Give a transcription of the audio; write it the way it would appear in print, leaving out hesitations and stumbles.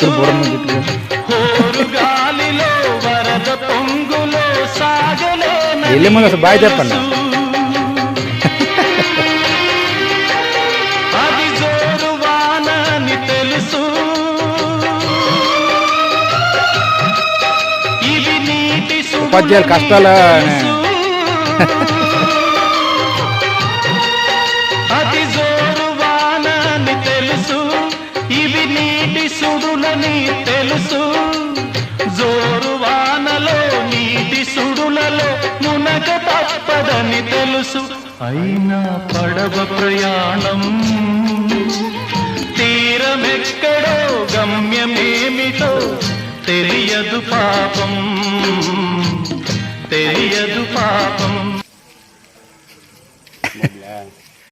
చేతులు బుర్ర వెళ్ళే ముందు అసలు బాయ్ చెప్పండి. ఉపాధ్యాయుల కష్టాలు అతి జోరు వానని తెలుసు, ఇవి నీటి సుడులని తెలుసు. జోరు వానలో నీటి సుడులలో మునగ తప్పదని తెలుసు. అయినా పడవ ప్రయాణం తీరమెక్కడో గమ్యమేమిటో తెలియదు పాపం, తెలియదు పాపం.